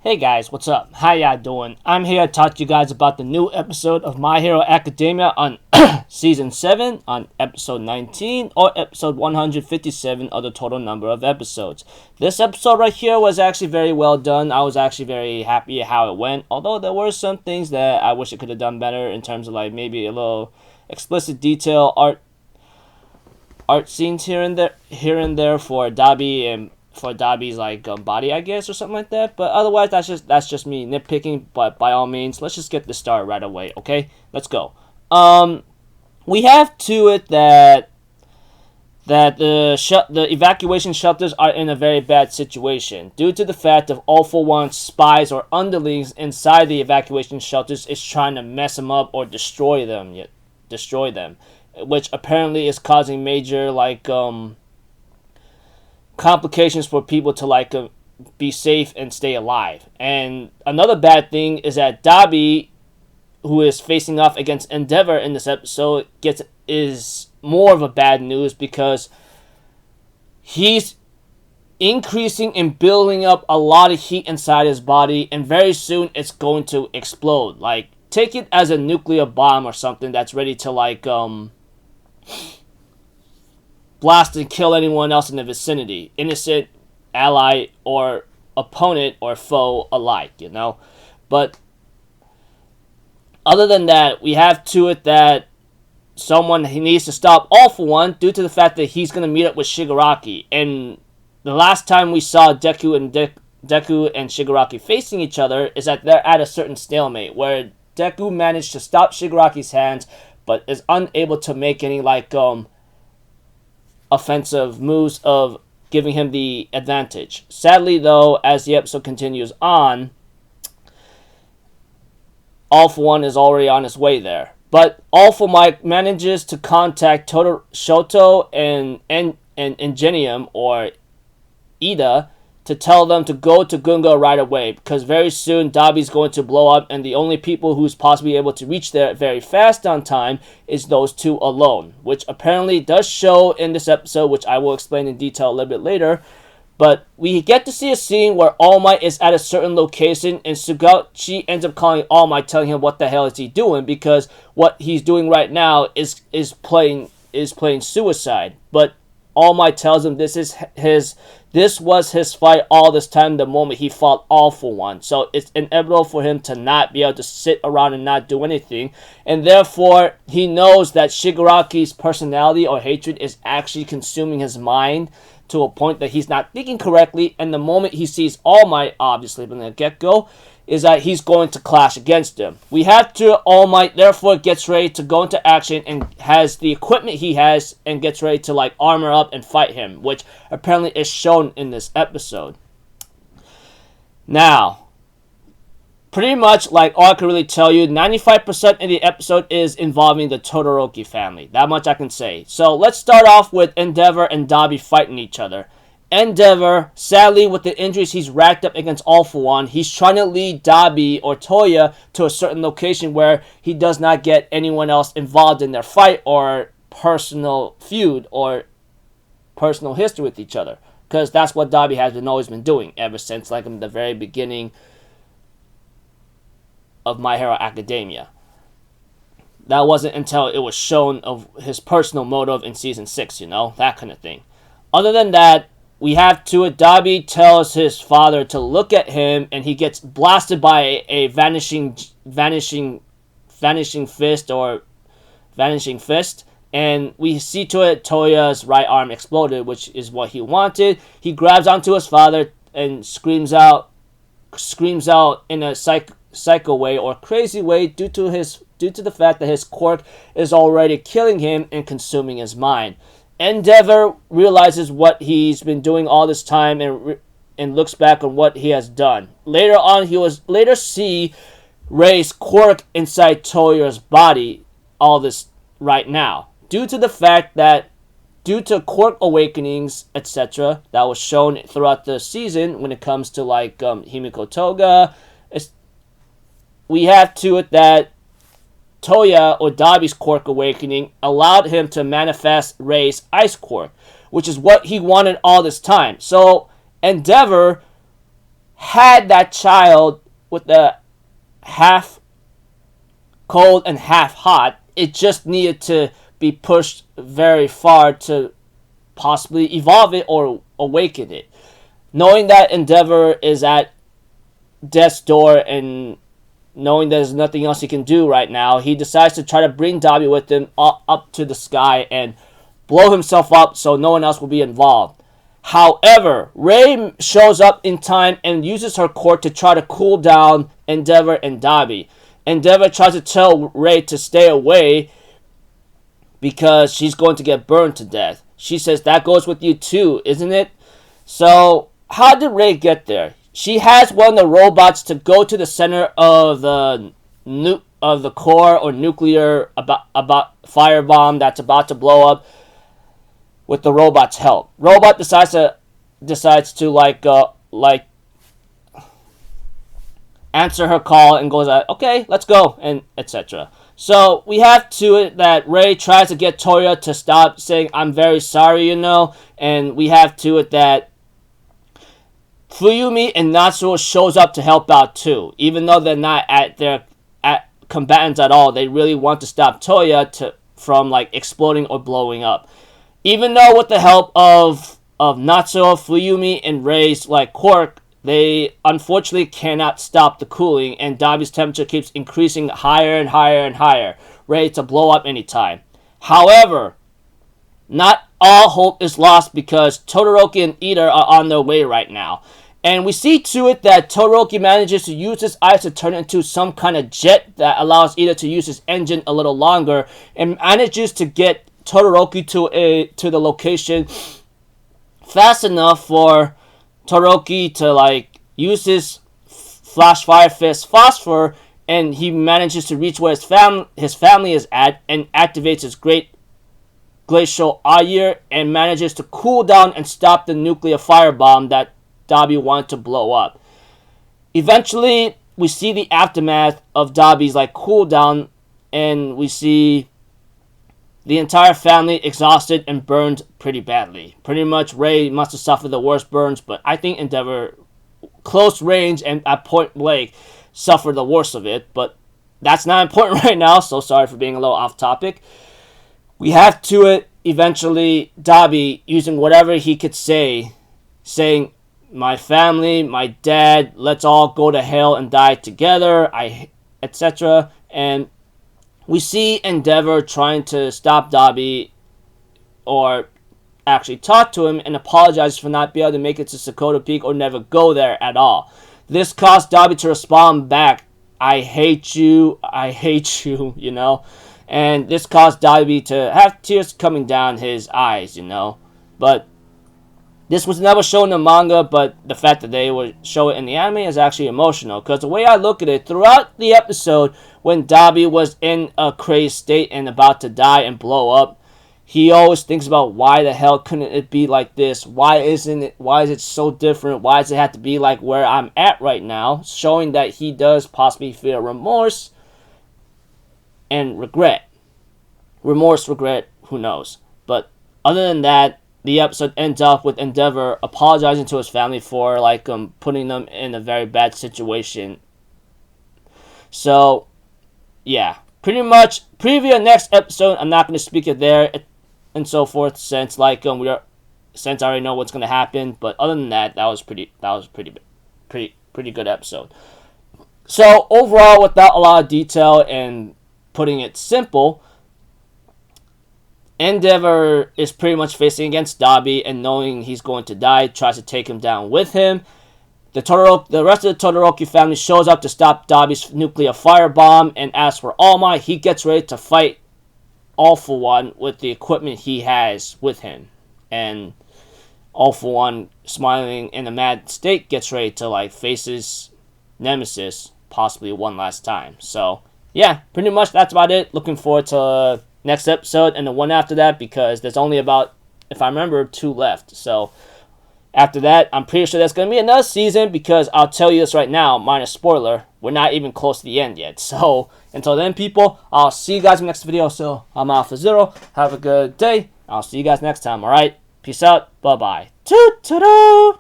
Hey guys, what's up? How y'all doing? I'm here to talk to you guys about the new episode of My Hero Academia on Season 7 on Episode 19 or Episode 157 of the total number of episodes. This episode right here was actually very well done. I was actually very happy how it went, although there were some things that I wish it could have done better in terms of like maybe a little explicit detail art scenes here and there for Dabi and for Dabi's body, I guess, or something like that. But otherwise, that's just me nitpicking. But by all means, let's just get this started right away. Okay, let's go. We have to it that the evacuation shelters are in a very bad situation due to the fact of All For One spies or underlings inside the evacuation shelters is trying to mess them up or destroy them, which apparently is causing major complications for people to be safe and stay alive. And another bad thing is that Dabi, who is facing off against Endeavor in this episode, is more of a bad news because he's increasing and building up a lot of heat inside his body, and very soon it's going to explode. Like, take it as a nuclear bomb or something that's ready to blast and kill anyone else in the vicinity, innocent, ally, or opponent or foe alike, But other than that, we have to it that he needs to stop All For One due to the fact that he's going to meet up with Shigaraki. And the last time we saw Deku and Shigaraki facing each other is that they're at a certain stalemate, where Deku managed to stop Shigaraki's hands, but is unable to make any offensive moves of giving him the advantage. Sadly, though, as the episode continues on, All For One is already on his way there. But All For Mike manages to contact Shoto and Ingenium or Ida to tell them to go to Gunga right away, because very soon Dabi's going to blow up, and the only people who's possibly able to reach there very fast on time is those two alone, which apparently does show in this episode, which I will explain in detail a little bit later. But we get to see a scene where All Might is at a certain location, and Sugachi ends up calling All Might, telling him what the hell is he doing, because what he's doing right now is playing suicide. But All Might tells him this was his fight all this time, the moment he fought All For One. So it's inevitable for him to not be able to sit around and not do anything. And therefore, he knows that Shigaraki's personality or hatred is actually consuming his mind to a point that he's not thinking correctly. And the moment he sees All Might, obviously from the get-go, is that he's going to clash against him. We have to All Might therefore gets ready to go into action and has the equipment he has and gets ready to armor up and fight him, which apparently is shown in this episode. Now, pretty much all I can really tell you, 95% of the episode is involving the Todoroki family. That much I can say. So let's start off with Endeavor and Dabi fighting each other. Endeavor, sadly, with the injuries he's racked up against All For One, he's trying to lead Dabi or Toya to a certain location where he does not get anyone else involved in their fight or personal feud or personal history with each other. Because that's what Dabi has always been doing ever since the very beginning of My Hero Academia. That wasn't until it was shown of his personal motive in Season 6, that kind of thing. Other than that, we have to it. Dabi tells his father to look at him, and he gets blasted by a vanishing fist. And we see to it Toya's right arm exploded, which is what he wanted. He grabs onto his father and screams out in a psycho way or crazy way due to the fact that his quirk is already killing him and consuming his mind. Endeavor realizes what he's been doing all this time and looks back on what he has done. Later on, he was see Rei's quirk inside Toya's body all this right now. Due to the fact that, due to quirk awakenings, etc., that was shown throughout the season when it comes to Himiko Toga, we have to it that Toya or Dabi's quirk awakening allowed him to manifest Rei's ice quirk, which is what he wanted all this time. So Endeavor had that child with the half cold and half hot. It just needed to be pushed very far to possibly evolve it or awaken it. Knowing that Endeavor is at death's door and knowing there's nothing else he can do right now, he decides to try to bring Dabi with him up to the sky and blow himself up so no one else will be involved. However, Rei shows up in time and uses her quirk to try to cool down Endeavor and Dabi. Endeavor tries to tell Rei to stay away because she's going to get burned to death. She says, that goes with you too, isn't it? So, how did Rei get there? She has one of the robots to go to the center of the core or nuclear about firebomb that's about to blow up with the robot's help. Robot decides to like answer her call and goes like, okay, let's go, and etc. So we have to it that Rei tries to get Toya to stop saying I'm very sorry, and we have to it that Fuyumi and Natsuo shows up to help out too. Even though they're not at combatants at all, they really want to stop Toya from like exploding or blowing up. Even though with the help of Natsuo, Fuyumi, and Rei's like quirk, they unfortunately cannot stop the cooling, and Dabi's temperature keeps increasing higher and higher and higher, ready to blow up anytime. However, not all hope is lost because Todoroki and Ida are on their way right now. And we see to it that Todoroki manages to use his eyes to turn into some kind of jet that allows Ida to use his engine a little longer, and manages to get Todoroki to the location fast enough for Todoroki to like use his Flash Fire Fist Phosphor, and he manages to reach where his family is at and activates his great glacial Ayer and manages to cool down and stop the nuclear firebomb that Dabi wanted to blow up. Eventually, we see the aftermath of Dabi's like cool down, and we see the entire family exhausted and burned pretty badly. Pretty much Rei must have suffered the worst burns, but I think Endeavor, close range and at point blank, suffered the worst of it. But that's not important right now, so sorry for being a little off topic. We have to it eventually Dabi using whatever he could say, saying, my family, my dad, let's all go to hell and die together, etc. And we see Endeavor trying to stop Dabi, or actually talk to him and apologize for not being able to make it to Sakota Peak or never go there at all. This caused Dabi to respond back, I hate you, and this caused Dabi to have tears coming down his eyes, But this was never shown in the manga, but the fact that they would show it in the anime is actually emotional. Because the way I look at it, throughout the episode, when Dabi was in a crazed state and about to die and blow up, he always thinks about why the hell couldn't it be like this? Why is it so different? Why does it have to be like where I'm at right now? Showing that he does possibly feel remorse and regret. Remorse, regret, who knows. But other than that, the episode ends up with Endeavor apologizing to his family for putting them in a very bad situation. So, yeah. Pretty much, preview the next episode. I'm not going to speak it there and so forth, since I already know what's going to happen. But other than that, that was pretty good episode. So overall, without a lot of detail and putting it simple, Endeavor is pretty much facing against Dabi, and knowing he's going to die, tries to take him down with him. The rest of the Todoroki family shows up to stop Dabi's nuclear firebomb, and as for All Might, he gets ready to fight All For One with the equipment he has with him. And All For One, smiling in a mad state, gets ready to face his nemesis, possibly one last time. So, yeah, pretty much that's about it. Looking forward to next episode and the one after that, because there's only about, if I remember, 2 left. So after that, I'm pretty sure there's going to be another season, because I'll tell you this right now, minor spoiler, we're not even close to the end yet. So until then, people, I'll see you guys in the next video. So I'm Alpha Zero. Have a good day. I'll see you guys next time. All right, peace out. Bye bye. Toot toot.